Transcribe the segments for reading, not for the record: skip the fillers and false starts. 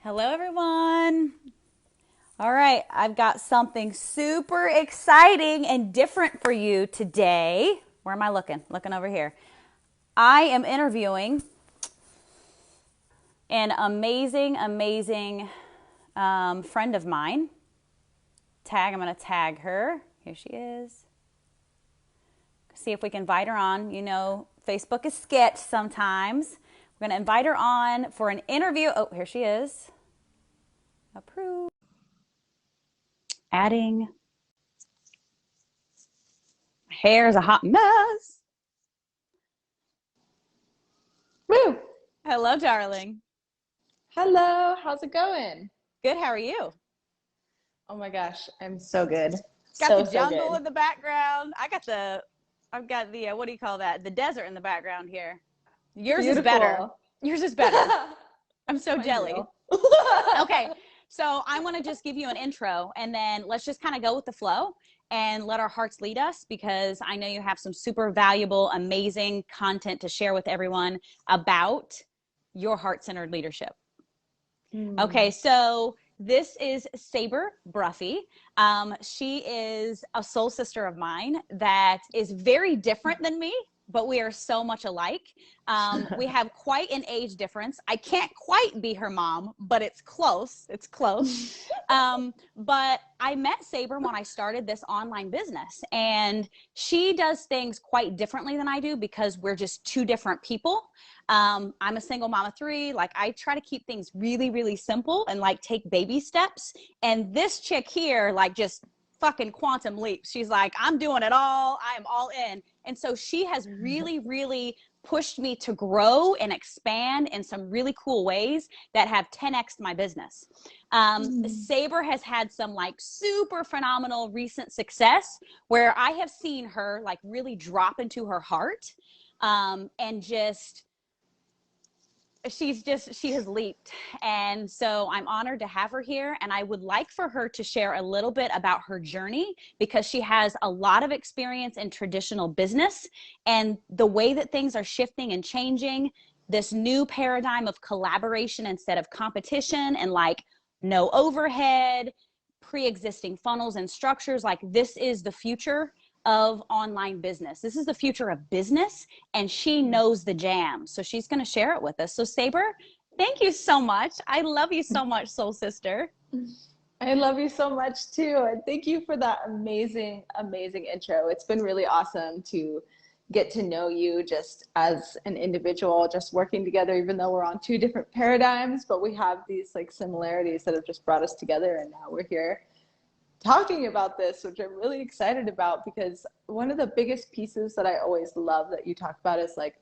Hello, everyone. All right, I've got something super exciting and different for you today. Where am I looking? Looking over here. I am interviewing an amazing friend of mine. I'm going to tag her. Here she is. See if we can invite her on. You know, Facebook is sketch sometimes. We're going to invite her on for an interview. Oh, here she is. Approved. Adding. Hair is a hot mess. Woo! Hello, darling. Hello, how's it going? Good. How are you? Oh my gosh, I'm so good. Got the So jungle good. in the background. I've got the what do you call that? The desert in the background here. Yours is better. Beautiful. Yours is better. I'm so Mine's jelly. real. Okay, so I want to just give you an intro, and then let's just kind of go with the flow and let our hearts lead us, because I know you have some super valuable, amazing content to share with everyone about your heart-centered leadership. Okay, Hmm. so this is Saber Bruffy. She is a soul sister of mine that is very different than me, but we are so much alike. We have quite an age difference. I can't quite be her mom, but it's close. It's close. But I met Saber when I started this online business, and she does things quite differently than I do because we're just two different people. I'm a single mom of three. Like, I try to keep things really simple and like take baby steps. And this chick here, like, just fucking quantum leaps. She's like, I'm doing it all. I am all in. And so she has really pushed me to grow and expand in some really cool ways that have 10x my business. Hmm. Saber has had some like super phenomenal recent success where I have seen her like really drop into her heart, and just she has leaped. And so I'm honored to have her here, and I would like for her to share a little bit about her journey, because she has a lot of experience in traditional business and the way that things are shifting and changing, this new paradigm of collaboration instead of competition, and like no overhead, pre-existing funnels and structures. Like, this is the future of online business. This is the future of business, and she knows the jam. So she's going to share it with us. So Saber, thank you so much. I love you so much, soul sister. I love you so much too. And thank you for that amazing intro. It's been really awesome to get to know you just as an individual, just working together, even though we're on two different paradigms, but we have these like similarities that have just brought us together. And now we're here talking about this, which I'm really excited about, because one of the biggest pieces that I always love that you talk about is like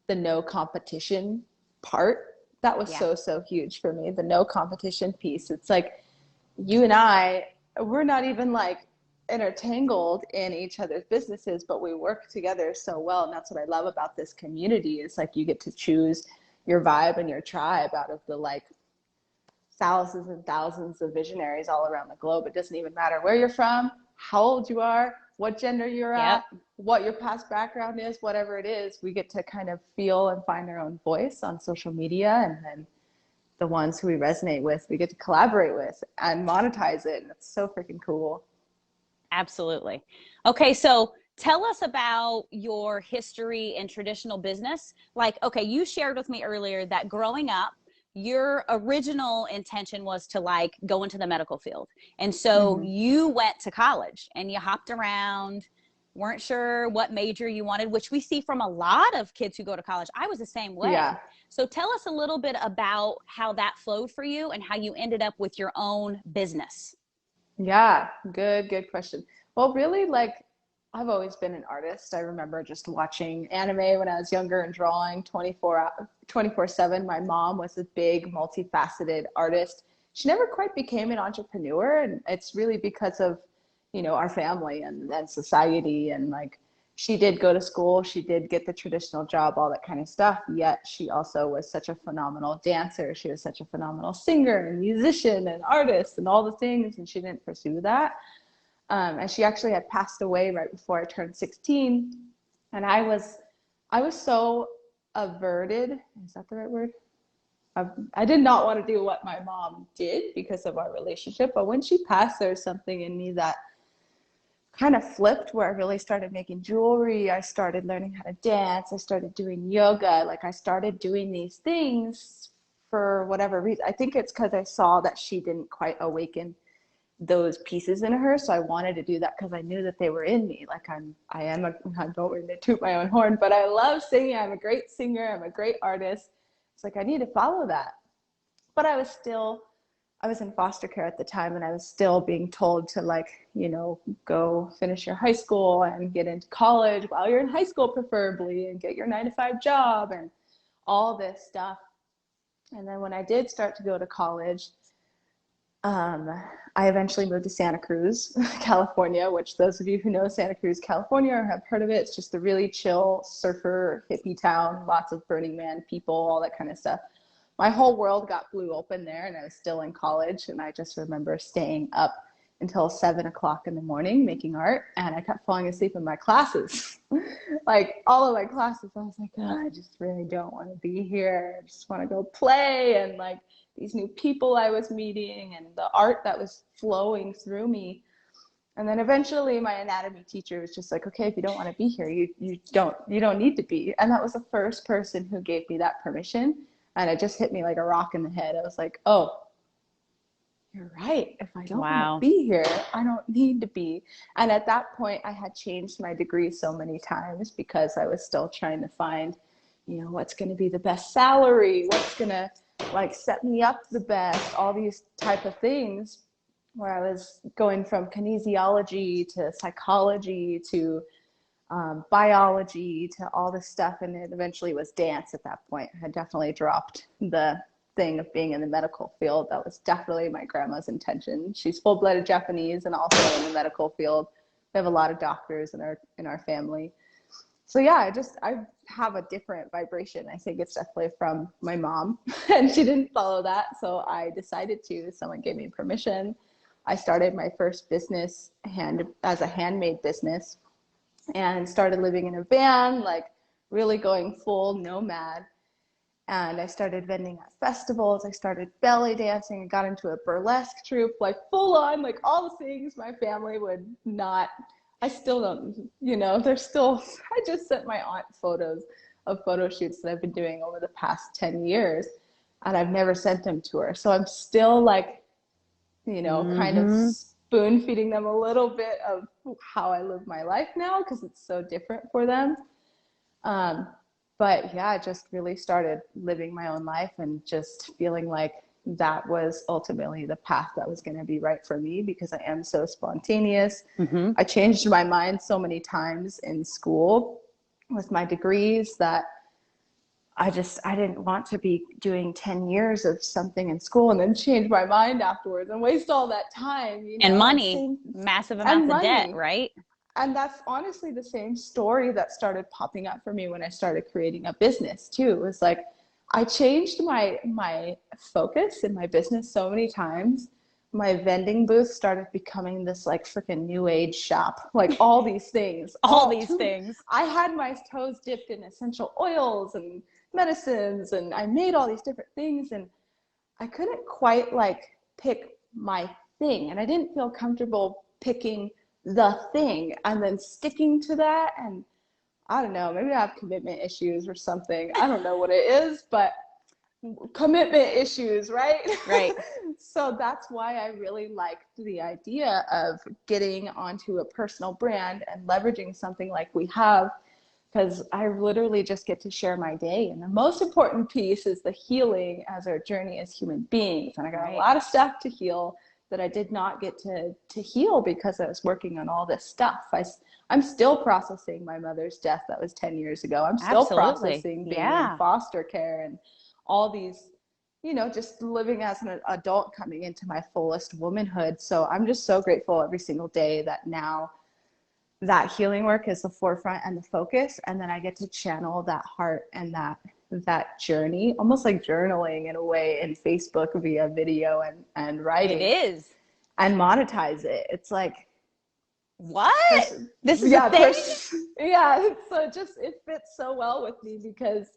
the no competition part. That was Yeah. so huge for me, the no competition piece. It's like you and I, we're not even like intertangled in each other's businesses, but we work together so well. And that's what I love about this community. It's like you get to choose your vibe and your tribe out of the like thousands and thousands of visionaries all around the globe. It doesn't even matter where you're from, how old you are, what gender you're Yep. at, what your past background is, whatever it is, we get to kind of feel and find our own voice on social media. And then the ones who we resonate with, we get to collaborate with and monetize it. And it's so freaking cool. Absolutely. Okay, so tell us about your history in traditional business. Like, okay, you shared with me earlier that growing up, your original intention was to like go into the medical field. And so Mm-hmm. you went to college and you hopped around, weren't sure what major you wanted, which we see from a lot of kids who go to college. I was the same way. Yeah. So tell us a little bit about how that flowed for you and how you ended up with your own business. Yeah, good question. Well, really, like, I've always been an artist. I remember just watching anime when I was younger and drawing 24/7. My mom was a big, multifaceted artist. She never quite became an entrepreneur, and it's really because of, our family and society. And like, she did go to school, she did get the traditional job, all that kind of stuff. Yet she also was such a phenomenal dancer. She was such a phenomenal singer and musician and artist and all the things, and she didn't pursue that. And she actually had passed away right before I turned 16. And I was so averted. Is that the right word? I did not want to do what my mom did because of our relationship. But when she passed, there was something in me that kind of flipped, where I really started making jewelry. I started learning how to dance. I started doing yoga. Like, I started doing these things for whatever reason. I think it's because I saw that she didn't quite awaken those pieces in her. So I wanted to do that because I knew that they were in me. Like, I don't really toot my own horn, but I love singing. I'm a great singer. I'm a great artist. It's like, I need to follow that. But I was in foster care at the time, and I was still being told to, like, go finish your high school and get into college while you're in high school, preferably, and get your 9-to-5 job and all this stuff. And then when I did start to go to college, I eventually moved to Santa Cruz, California, which those of you who know Santa Cruz, California, or have heard of it, it's just a really chill surfer hippie town, lots of Burning Man people, all that kind of stuff. My whole world got blew open there, and I was still in college, and I just remember staying up until 7 o'clock in the morning making art, and I kept falling asleep in my classes. Like, all of my classes, I was like, oh, I just really don't want to be here. I just want to go play. And like, these new people I was meeting and the art that was flowing through me. And then eventually my anatomy teacher was just like, okay, if you don't want to be here, you don't need to be. And that was the first person who gave me that permission. And it just hit me like a rock in the head. I was like, oh, you're right. If I don't want to be here, I don't need to be. And at that point, I had changed my degree so many times because I was still trying to find, what's going to be the best salary, what's going to like set me up the best, all these type of things, where I was going from kinesiology to psychology to biology to all this stuff. And it eventually was dance at that point. I had definitely dropped the thing of being in the medical field. That was definitely my grandma's intention. She's full-blooded Japanese and also in the medical field. We have a lot of doctors in our family. So yeah, I have a different vibration. I think it's definitely from my mom, and she didn't follow that. So I decided to. Someone gave me permission. I started my first business as a handmade business, and started living in a van, like really going full nomad. And I started vending at festivals. I started belly dancing. I got into a burlesque troupe, like full on, like all the things my family would not. I still don't, I just sent my aunt photos of photo shoots that I've been doing over the past 10 years, and I've never sent them to her. So I'm still like, kind of spoon feeding them a little bit of how I live my life now, because it's so different for them. But yeah, I just really started living my own life and just feeling like that was ultimately the path that was going to be right for me, because I am so spontaneous. I changed my mind so many times in school with my degrees that I didn't want to be doing 10 years of something in school and then change my mind afterwards and waste all that time, and money, massive amounts of debt, right? And that's honestly the same story that started popping up for me when I started creating a business too. It was like, I changed my focus in my business so many times. My vending booth started becoming this like freaking new age shop, like all these things. I had my toes dipped in essential oils and medicines, and I made all these different things, and I couldn't quite like pick my thing. And I didn't feel comfortable picking the thing and then sticking to that. And I don't know, maybe I have commitment issues or something. I don't know what it is, but commitment issues, right? Right. So that's why I really liked the idea of getting onto a personal brand and leveraging something like we have, because I literally just get to share my day. And the most important piece is the healing as our journey as human beings. And I got a lot of stuff to heal that I did not get to heal because I was working on all this stuff. I'm still processing my mother's death. That was 10 years ago. I'm still processing being in foster care and all these, just living as an adult, coming into my fullest womanhood. So I'm just so grateful every single day that now that healing work is the forefront and the focus. And then I get to channel that heart and that journey, almost like journaling in a way, in Facebook via video and writing. It is. And monetize it. It's like, what? This is a thing? Yeah. So it fits so well with me, because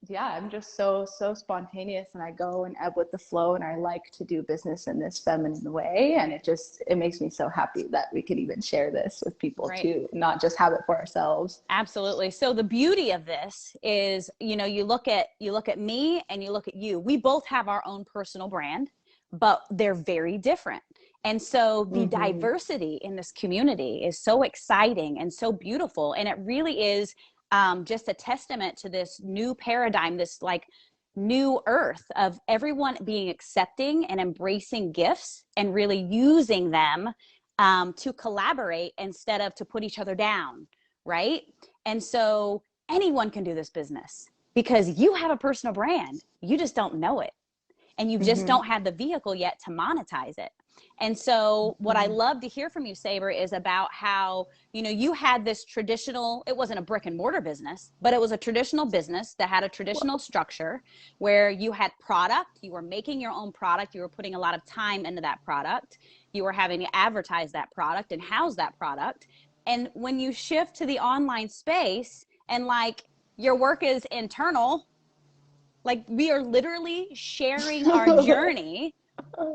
yeah, I'm just so spontaneous, and I go and ebb with the flow, and I like to do business in this feminine way. And it makes me so happy that we could even share this with people Right. too, not just have it for ourselves. Absolutely. So the beauty of this is, you look at me and you look at you. We both have our own personal brand, but they're very different. And so the Mm-hmm. diversity in this community is so exciting and so beautiful. And it really is just a testament to this new paradigm, this like new earth of everyone being accepting and embracing gifts and really using them to collaborate instead of to put each other down, right? And so anyone can do this business because you have a personal brand. You just don't know it. And you just Mm-hmm. don't have the vehicle yet to monetize it. And so what I Mm-hmm. love to hear from you, Saber, is about how, you had this traditional, it wasn't a brick and mortar business, but it was a traditional business that had a traditional structure where you had product, you were making your own product, you were putting a lot of time into that product, you were having to advertise that product and house that product. And when you shift to the online space and like your work is internal, like we are literally sharing our journey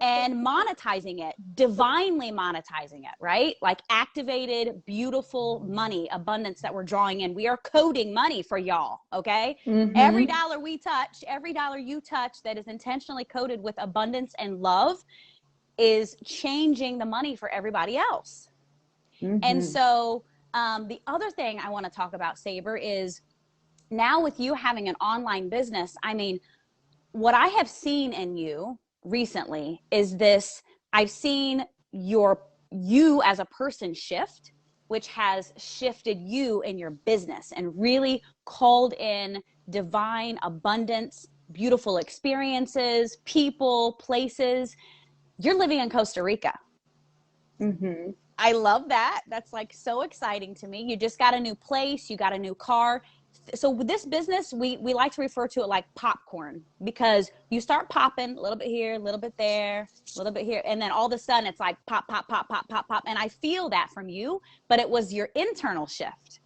and monetizing it, divinely monetizing it, right? Like activated, beautiful money, abundance that we're drawing in. We are coding money for y'all, okay? Every Mm-hmm. dollar we touch, every dollar you touch that is intentionally coded with abundance and love is changing the money for everybody else. And Mm-hmm. so the other thing I want to talk about, Saber, is now with you having an online business, I mean, what I have seen in you recently is this. I've seen you as a person shift, which has shifted you in your business and really called in divine abundance, beautiful experiences, people, places. You're living in Costa Rica. Mm-hmm. I love that. That's like so exciting to me. You just got a new place, you got a new car. So with this business, we like to refer to it like popcorn because you start popping a little bit here, a little bit there, a little bit here, and then all of a sudden it's like pop, pop, pop, pop, pop, pop. And I feel that from you, but it was your internal shift.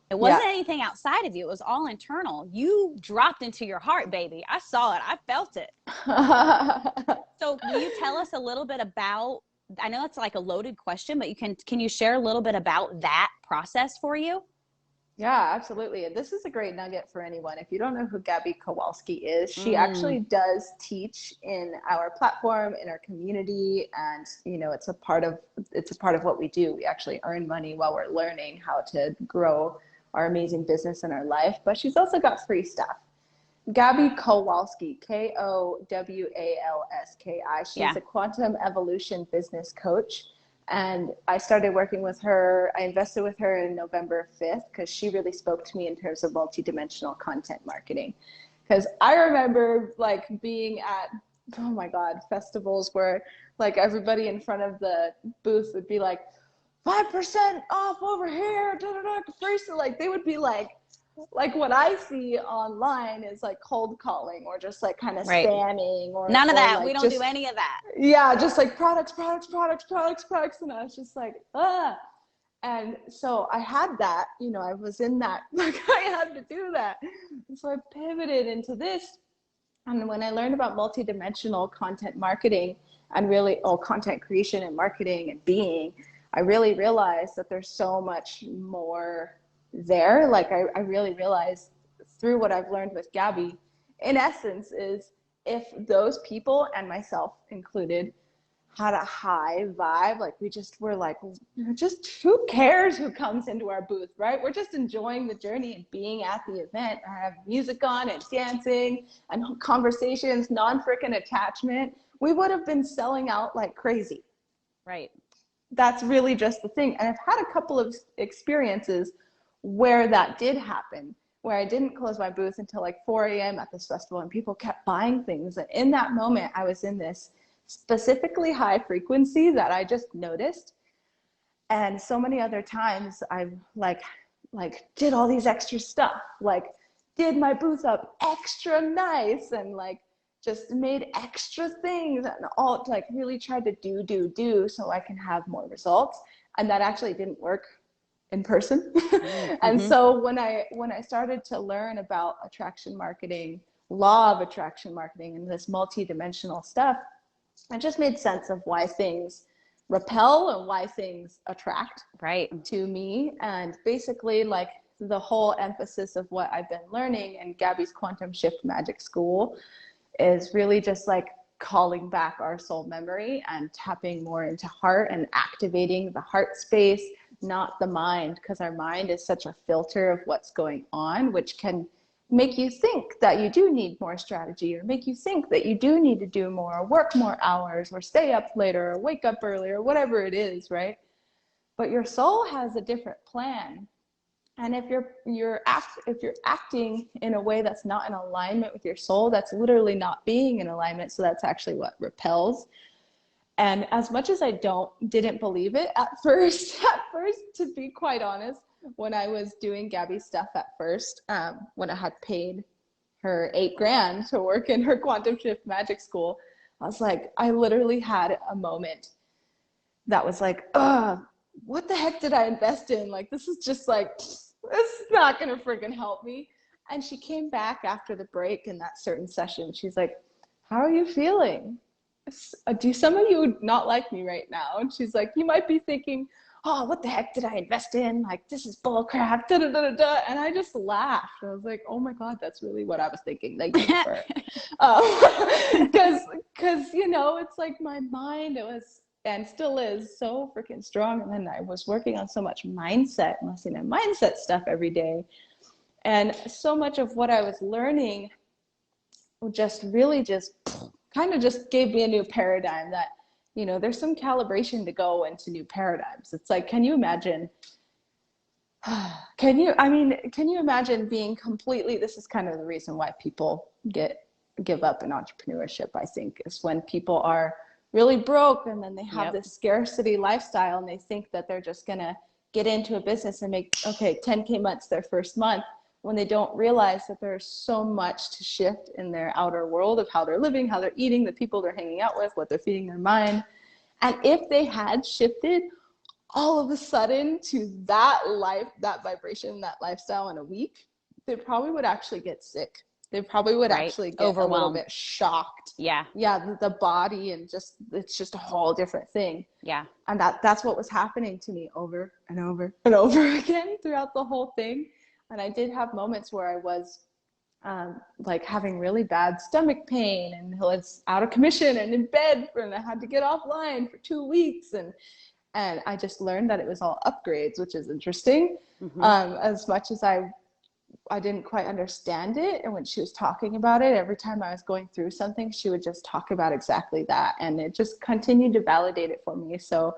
It Yeah. wasn't anything outside of you. It was all internal. You dropped into your heart, baby. I saw it. I felt it. So will you tell us a little bit about, I know it's like a loaded question, but can you share a little bit about that process for you? Yeah, absolutely. And this is a great nugget for anyone. If you don't know who Gabby Kowalski is, she Mm, actually does teach in our platform, in our community, and it's a part of what we do. We actually earn money while we're learning how to grow our amazing business in our life. But she's also got free stuff. Gabby Kowalski, Kowalski. She's yeah. a quantum evolution business coach. And I started working with her. I invested with her in November 5th because she really spoke to me in terms of multidimensional content marketing. Because I remember like being at, oh my God, festivals where like everybody in front of the booth would be like, 5% off over here, da, da, da, first, like they would be like what I see online is like cold calling or just like kind of Right. spamming None of or that. We like don't do just any of that. yeah, just like products. And I was just like, ah. And so I had that, I was in that, like I had to do that. And so I pivoted into this. And when I learned about multidimensional content marketing and really, content creation and marketing and being, I really realized that there's so much more there. Like I really realized through what I've learned with Gabby, in essence, is if those people and myself included had a high vibe, like we just were like, just who cares who comes into our booth, right? We're just enjoying the journey and being at the event. I have music on and dancing and conversations, non-frickin' attachment. We would have been selling out like crazy. Right. That's really just the thing. And I've had a couple of experiences where that did happen, where I didn't close my booth until like 4 a.m. at this festival and people kept buying things. And in that moment, I was in this specifically high frequency that I just noticed. And so many other times I've like did all these extra stuff, like did my booth up extra nice and like just made extra things and all like really tried to do so I can have more results. And that actually didn't work in person. And so when I started to learn about attraction marketing, law of attraction marketing, and this multidimensional stuff, I just made sense of why things repel and why things attract to me. And basically, like, the whole emphasis of what I've been learning in Gabby's Quantum Shift Magic School is really just like calling back our soul memory and tapping more into heart and activating the heart space, not the mind, because our mind is such a filter of what's going on, which can make you think that you do need more strategy, or make you think that you do need to do more, or work more hours, or stay up later, or wake up earlier, whatever it is, right? But your soul has a different plan. And if you're acting in a way that's not in alignment with your soul, that's literally not being in alignment. So that's actually what repels. And as much as I didn't believe it at first, to be quite honest, when I was doing Gabby's stuff at first, when I had paid her $8,000 to work in her Quantum Shift Magic School, I was like, I literally had a moment that was like, what the heck did I invest in? Like, this is just like, this is not going to freaking help me. And she came back after the break in that certain session. She's like, how are you feeling? Do some of you not like me right now? And she's like, you might be thinking, oh, what the heck did I invest in? Like, this is bull crap, da, da, da, da, da. And I just laughed. I was like, oh my God, that's really what I was thinking. Thank you for it. Because, you know, it's like my mind, it was, and still is, so freaking strong. And then I was working on so much mindset, listening to mindset stuff every day. And so much of what I was learning just really just kind of just gave me a new paradigm that, you know, there's some calibration to go into new paradigms. It's like, can you imagine, can you imagine being completely, this is kind of the reason why people give up in entrepreneurship, I think, is when people are really broke and then they have this scarcity lifestyle and they think that they're just going to get into a business and make, 10K months their first month, when they don't realize that there's so much to shift in their outer world of how they're living, how they're eating, the people they're hanging out with, what they're feeding their mind. And if they had shifted all of a sudden to that life, that vibration, that lifestyle in a week, they probably would actually get sick. They probably would actually get a little bit shocked. Yeah, the body, and just, it's just a whole different thing. Yeah. And that's what was happening to me over and over and over again throughout the whole thing. And I did have moments where I was like having really bad stomach pain and was out of commission and in bed, and I had to get offline for 2 weeks. And I just learned that it was all upgrades, which is interesting. As much as I didn't quite understand it. And when she was talking about it, every time I was going through something, she would just talk about exactly that. And it just continued to validate it for me. So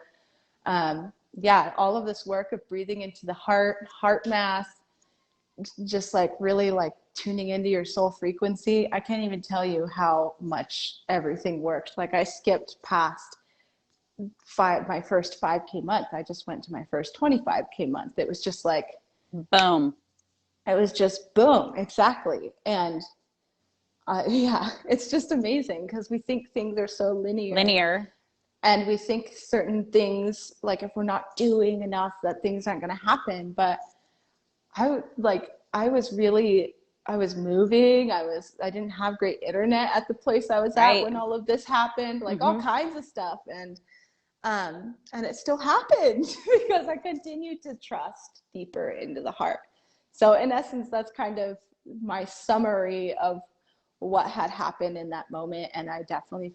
yeah, all of this work of breathing into the heart math, just like really like tuning into your soul frequency. I can't even tell you how much everything worked. Like, I skipped past my first 5K month. I just went to my first 25K month. It was just like, boom. It was just boom. Exactly. And yeah, it's just amazing because we think things are so linear. And we think certain things, like if we're not doing enough, that things aren't going to happen. But I was moving. I didn't have great internet at the place I was at when all of this happened, like all kinds of stuff. And it still happened because I continued to trust deeper into the heart. So in essence, that's kind of my summary of what had happened in that moment. And I definitely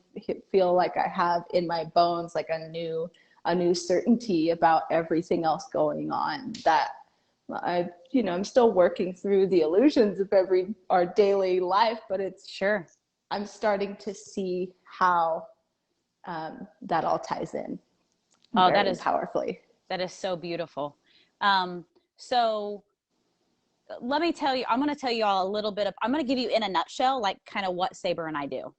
feel like I have in my bones, like a new certainty about everything else going on, that I'm still working through the illusions of our daily life, but I'm starting to see how that all ties in. That is powerfully. That is so beautiful. So let me tell you, I'm going to tell you all a little bit I'm going to give you in a nutshell, like kind of what Saber and I do.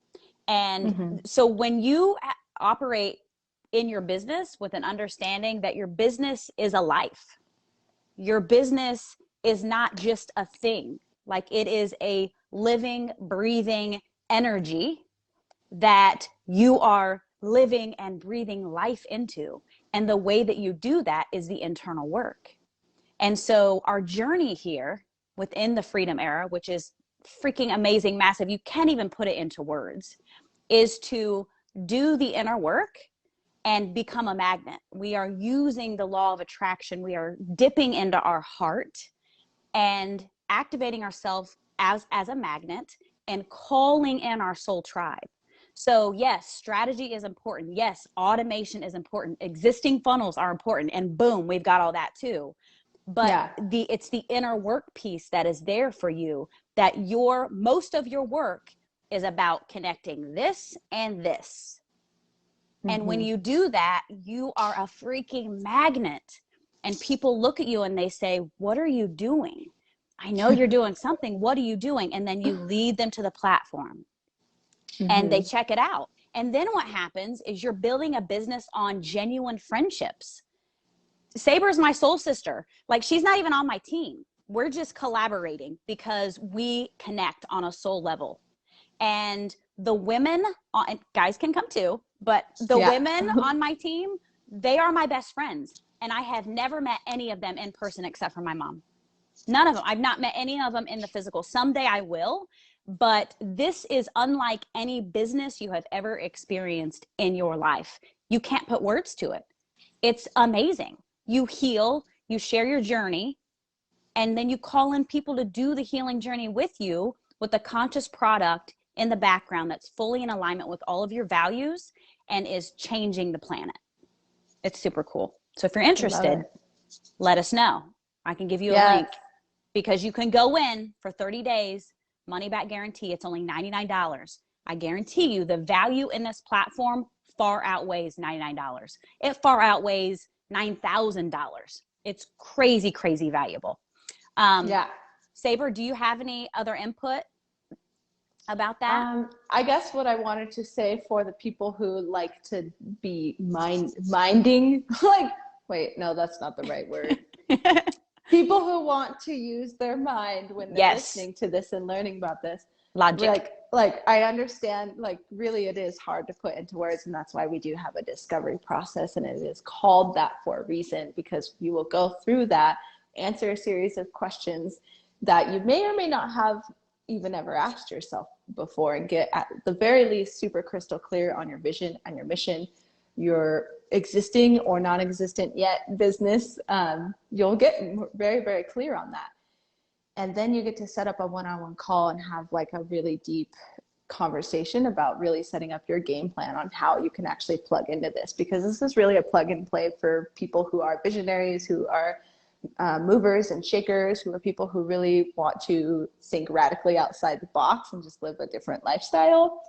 And so when you operate in your business with an understanding that your business is a life, your business is not just a thing, like it is a living, breathing energy that you are living and breathing life into. And the way that you do that is the internal work. And so our journey here within the freedom era, which is freaking amazing, massive, you can't even put it into words, is to do the inner work and become a magnet. We are using the law of attraction. We are dipping into our heart and activating ourselves as a magnet and calling in our soul tribe. So yes, strategy is important. Yes, automation is important. Existing funnels are important. And boom, we've got all that too. But it's the inner work piece that is there for you, that most of your work is about connecting this and this. And when you do that, you are a freaking magnet. And people look at you and they say, what are you doing? I know you're doing something. What are you doing? And then you lead them to the platform and they check it out. And then what happens is you're building a business on genuine friendships. Saber is my soul sister. Like, she's not even on my team. We're just collaborating because we connect on a soul level. And the women, and guys can come too, but the women on my team, they are my best friends. And I have never met any of them in person except for my mom. None of them. I've not met any of them in the physical. Someday I will, but this is unlike any business you have ever experienced in your life. You can't put words to it. It's amazing. You heal, you share your journey, and then you call in people to do the healing journey with you with a conscious product in the background that's fully in alignment with all of your values and is changing the planet. It's super cool. So if you're interested, let us know. I can give you a link, because you can go in for 30 days, money back guarantee. It's only $99. I guarantee you the value in this platform far outweighs $99. It far outweighs $9,000. It's crazy, crazy valuable. Saber, do you have any other input about that? I guess what I wanted to say for the people who like to be minding, like, wait, no, that's not the right word. People who want to use their mind when they're listening to this and learning about this. Logic. Like I understand, like, really it is hard to put into words, and that's why we do have a discovery process, and it is called that for a reason, because you will go through that, answer a series of questions that you may or may not have even ever asked yourself before, and get at the very least super crystal clear on your vision and your mission, your existing or non-existent yet business. You'll get very, very clear on that. And then you get to set up a one-on-one call and have like a really deep conversation about really setting up your game plan on how you can actually plug into this, because this is really a plug and play for people who are visionaries, who are movers and shakers, who are people who really want to think radically outside the box and just live a different lifestyle.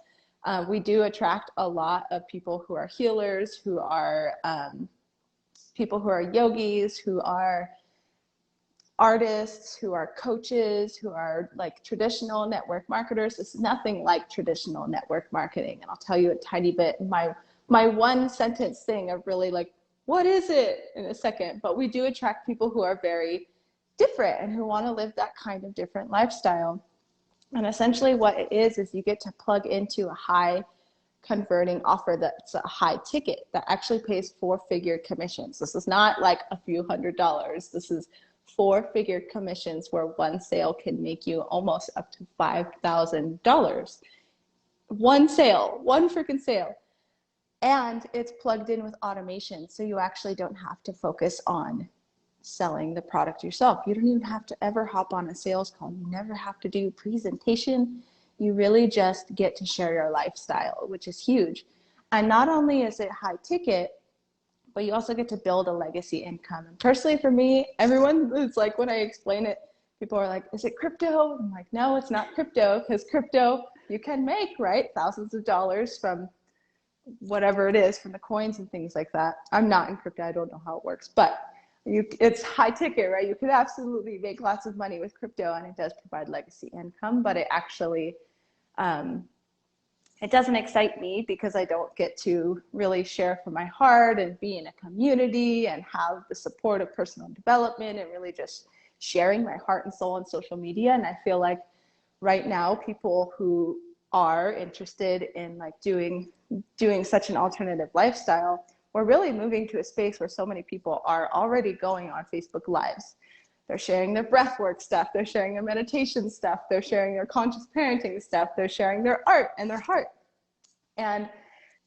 We do attract a lot of people who are healers, who are people who are yogis, who are artists, who are coaches, who are like traditional network marketers. This is nothing like traditional network marketing. And I'll tell you a tiny bit, my one sentence thing of really like, what is it, in a second. But we do attract people who are very different and who want to live that kind of different lifestyle. And essentially what it is you get to plug into a high converting offer that's a high ticket that actually pays 4-figure commissions. This is not like a few $100s. This is 4-figure commissions where one sale can make you almost up to $5,000. One sale, one freaking sale. And it's plugged in with automation. So you actually don't have to focus on selling the product yourself. You don't even have to ever hop on a sales call. You never have to do presentation. You really just get to share your lifestyle, which is huge. And not only is it high ticket, but you also get to build a legacy income. And personally for me, everyone, it's like when I explain it, people are like, is it crypto? I'm like, no, it's not crypto, because crypto you can make, right? Thousands of dollars from whatever it is, from the coins and things like that. I'm not in crypto. I don't know how it works, but it's high ticket, right? You could absolutely make lots of money with crypto, and it does provide legacy income, but it actually, it doesn't excite me because I don't get to really share from my heart and be in a community and have the support of personal development and really just sharing my heart and soul on social media. And I feel like right now, people who are interested in like doing such an alternative lifestyle, we're really moving to a space where so many people are already going on Facebook Lives. They're sharing their breathwork stuff. They're sharing their meditation stuff. They're sharing their conscious parenting stuff. They're sharing their art and their heart. And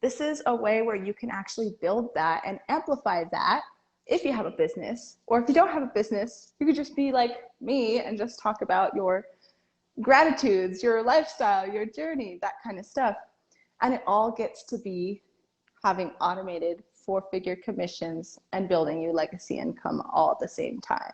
this is a way where you can actually build that and amplify that if you have a business, or if you don't have a business, you could just be like me and just talk about your gratitudes, your lifestyle, your journey, that kind of stuff. And it all gets to be having automated 4-figure commissions and building you legacy income all at the same time.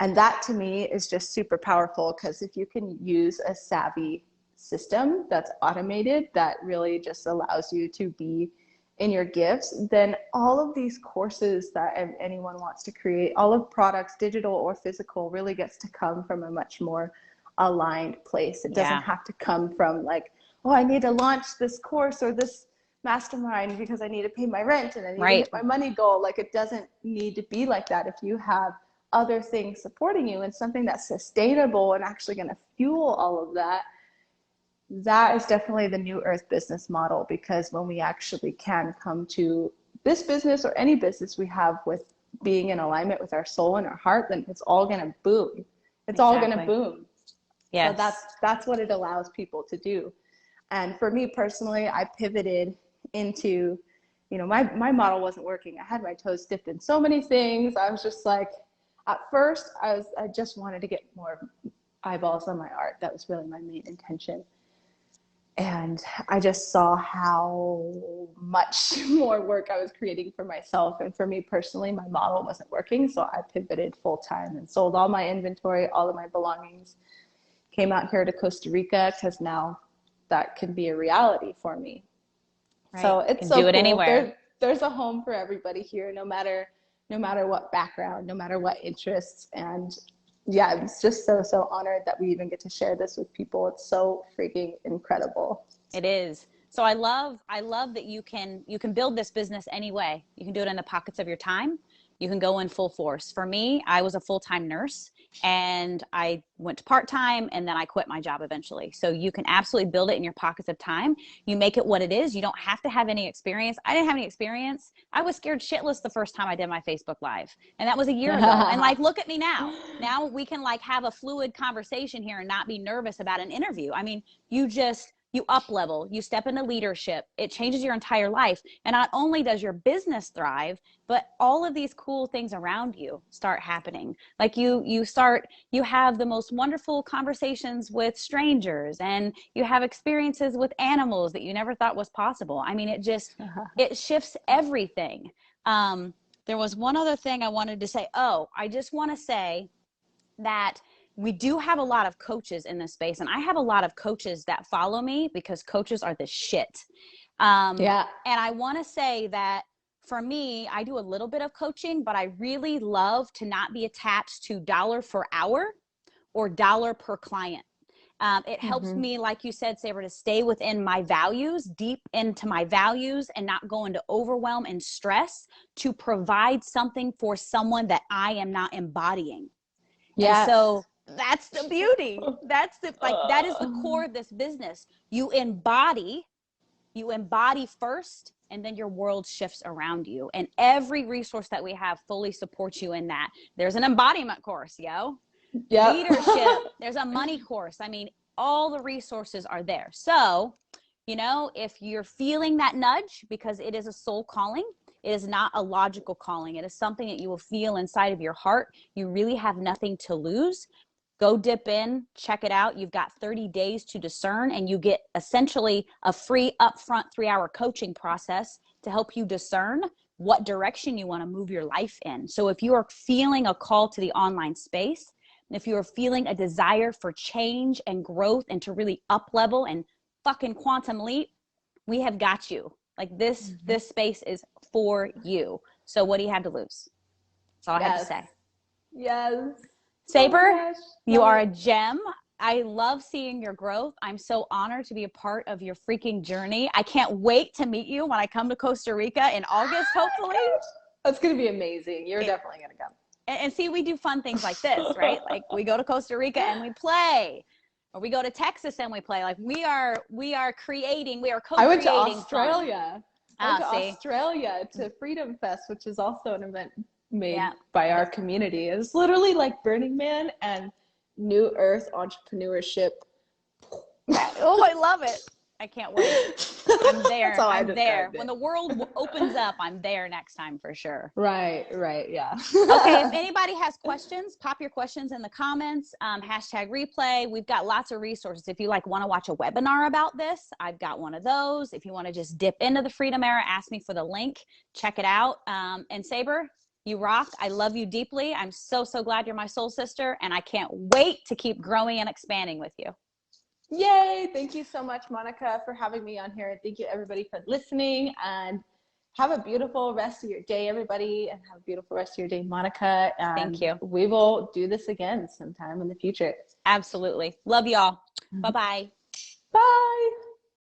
And that to me is just super powerful, because if you can use a savvy system that's automated, that really just allows you to be in your gifts, then all of these courses that anyone wants to create, all of products, digital or physical, really gets to come from a much more aligned place. It doesn't have to come from like, oh, I need to launch this course or this mastermind because I need to pay my rent and I need to hit my money goal. Like, it doesn't need to be like that. If you have other things supporting you and something that's sustainable and actually going to fuel all of that, that is definitely the new earth business model. Because when we actually can come to this business or any business we have with being in alignment with our soul and our heart, then it's all going to boom. It's all going to boom. Yes. So that's what it allows people to do. And for me personally, I pivoted into, you know, my model wasn't working. I had my toes dipped in so many things. I was just like, at first I just wanted to get more eyeballs on my art. That was really my main intention. And I just saw how much more work I was creating for myself. And for me personally, my model wasn't working. So I pivoted full time and sold all my inventory, all of my belongings, came out here to Costa Rica, because now that can be a reality for me. Right. So it's so do it cool. Anywhere. There's a home for everybody here, no matter what background, no matter what interests. And yeah, I'm just so honored that we even get to share this with people. It's so freaking incredible. It is. So I love that you can build this business anyway. You can do it in the pockets of your time. You can go in full force. For me, I was a full-time nurse and I went to part-time and then I quit my job eventually. So you can absolutely build it in your pockets of time. You make it what it is. You don't have to have any experience. I didn't have any experience. I was scared shitless the first time I did my Facebook Live. And that was a year ago. And like, look at me now. Now we can like have a fluid conversation here and not be nervous about an interview. I mean, you up level, you step into leadership, it changes your entire life. And not only does your business thrive, but all of these cool things around you start happening. Like you have the most wonderful conversations with strangers, and you have experiences with animals that you never thought was possible. I mean, it shifts everything. There was one other thing I wanted to say. Oh, I just want to say that we do have a lot of coaches in this space, and I have a lot of coaches that follow me because coaches are the shit. And I want to say that for me, I do a little bit of coaching, but I really love to not be attached to dollar per hour or dollar per client. It helps me, like you said, Saber, to stay within my values, deep into my values, and not go into overwhelm and stress to provide something for someone that I am not embodying. Yeah. So that's the beauty. That is the core of this business. You embody first, and then your world shifts around you. And every resource that we have fully supports you in that. There's an embodiment course, leadership. There's a money course. I mean, all the resources are there. So, you know, if you're feeling that nudge, because it is a soul calling, it is not a logical calling. It is something that you will feel inside of your heart. You really have nothing to lose. Go dip in, check it out. You've got 30 days to discern, and you get essentially a free upfront 3-hour coaching process to help you discern what direction you want to move your life in. So if you are feeling a call to the online space, if you are feeling a desire for change and growth and to really up level and fucking quantum leap, we have got you. Like this space is for you. So what do you have to lose? That's all I have to say. Yes. Saber, you are a gem. I love seeing your growth. I'm so honored to be a part of your freaking journey. I can't wait to meet you when I come to Costa Rica in August, hopefully. That's going to be amazing. You're definitely going to come. And see, we do fun things like this, right? Like we go to Costa Rica and we play. Or we go to Texas and we play. Like we are co-creating. I went to Australia. Australia to Freedom Fest, which is also an event made Yeah. by our community. It's literally like Burning Man and New Earth entrepreneurship. Oh, I love it. I can't wait. I'm That's there. how I I'm there. described When it. the world opens up, I'm there next time for sure. Right, yeah. Okay, if anybody has questions, pop your questions in the comments. Hashtag replay. We've got lots of resources. If you like want to watch a webinar about this, I've got one of those. If you want to just dip into the Freedom Era, ask me for the link. Check it out. And Saber, you rock. I love you deeply. I'm so, so glad you're my soul sister, and I can't wait to keep growing and expanding with you. Yay! Thank you so much, Monica, for having me on here. And thank you, everybody, for listening. And have a beautiful rest of your day, everybody. And have a beautiful rest of your day, Monica. And Thank you. we will do this again sometime in the future. Absolutely. Love y'all. Bye-bye. Bye.